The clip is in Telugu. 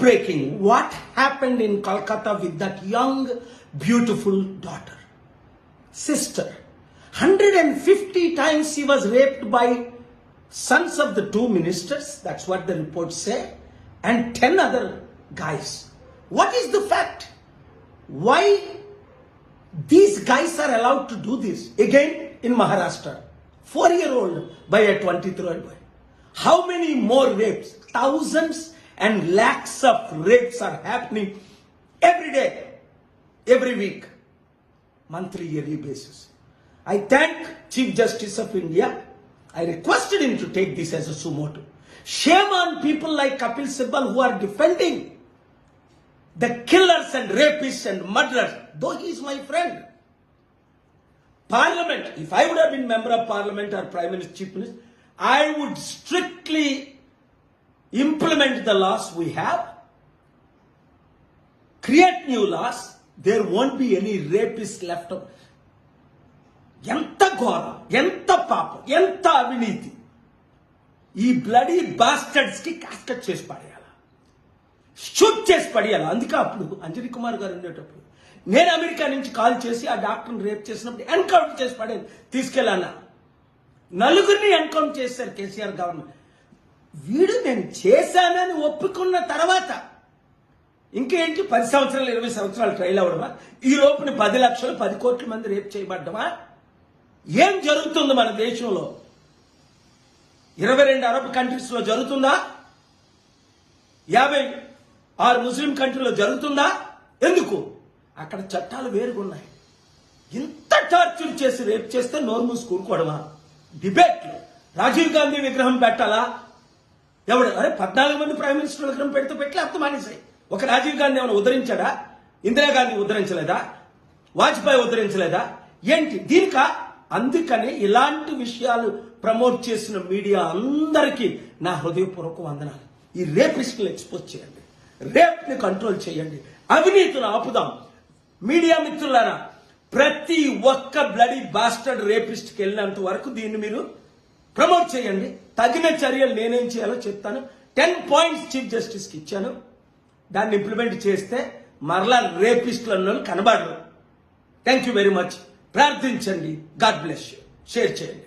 heartbreaking what happened in Kolkata with that young, beautiful daughter. Sister, 150 times she was raped by sons of the two ministers, that's what the reports say, and 10 other guys. What is the fact? Why these guys are allowed to do this? Again, in Maharashtra, 4-year-old by a 23-year-old boy. How many more rapes? Thousands and lakhs of rapes are happening every day, every week, monthly, yearly basis. I thank Chief Justice of India. I requested him to take this as a sumo. Shame on people like Kapil Sibal who are defending the killers and rapists and murderers, though he is my friend. Parliament, if I would have been member of Parliament or Prime Minister, Chief Minister, I would strictly implement the laws we have, create new laws, there won't be any rapists left over. ఎంత ఘోరం, ఎంత పాపం, ఎంత అవినీతి. ఈ బ్లడీ బాస్టర్డ్స్ కి కాస్కట్ చేసి పడేయాల, షూట్ చేసి పడేయాల. అందుకే అప్పుడు అంజనీ కుమార్ గారు ఉండేటప్పుడు నేను అమెరికా నుంచి కాల్ చేసి ఆ డాక్టర్ని రేప్ చేసినప్పుడు ఎన్కౌంటర్ చేసి పడేది తీసుకెళ్ళాను. నలుగురిని ఎన్కౌంటర్ చేశారు కేసీఆర్ గవర్నమెంట్. వీడు నేను చేశానని ఒప్పుకున్న తర్వాత ఇంకేంటి 10 సంవత్సరాలు 20 సంవత్సరాలు ట్రైల్ అవ్వడమా? ఈ లోపుని 10 లక్షలు 10 కోట్ల మంది రేప్ చేయబడ్డమా? ఏం జరుగుతుంది మన దేశంలో? 22 అరబ్ కంట్రీస్ లో జరుగుతుందా? 56 ముస్లిం కంట్రీలో జరుగుతుందా? ఎందుకు? అక్కడ చట్టాలు వేరుగున్నాయి. ఇంత టార్చర్ చేసి రేప్ చేస్తే నోరు మూసి కూరుకోవడమా? డిబేట్లు రాజీవ్ గాంధీ విగ్రహం పెట్టాలా? ఎవడు? అరే 14 మంది ప్రైమ్ మినిస్టర్ విగ్రహం పెడితే పెట్టి అర్థం మానేసాయి. ఒక రాజీవ్ గాంధీ ఏమైనా ఉద్ధరించాడా? ఇందిరాగాంధీ ఉద్ధరించలేదా? వాజ్పేయి ఉద్ధరించలేదా? ఏంటి దీనికా? అందుకని ఇలాంటి విషయాలు ప్రమోట్ చేసిన మీడియా అందరికీ నా హృదయపూర్వక వందనాలు. ఈ రేపిస్టులు ఎక్స్పోజ్ చేయండి, రేప్ ని కంట్రోల్ చేయండి, అవినీతిని ఆపుదాం. మీడియా మిత్రులారా, ప్రతి ఒక్క బ్లడీ బాస్టర్డ్ రేపిస్ట్ కి వెళ్ళినంత వరకు దీన్ని మీరు ప్రమోట్ చేయండి. తగిన చర్యలు నేనేం చేయాలో చెప్తాను. 10 పాయింట్స్ చీఫ్ జస్టిస్ కి ఇచ్చాను. దాన్ని ఇంప్లిమెంట్ చేస్తే మరలా రేపిస్టులు అన్నోళ్ళు కనబడరు. Thank you very much. ప్రార్థించండి. God bless you. షేర్ చేయండి.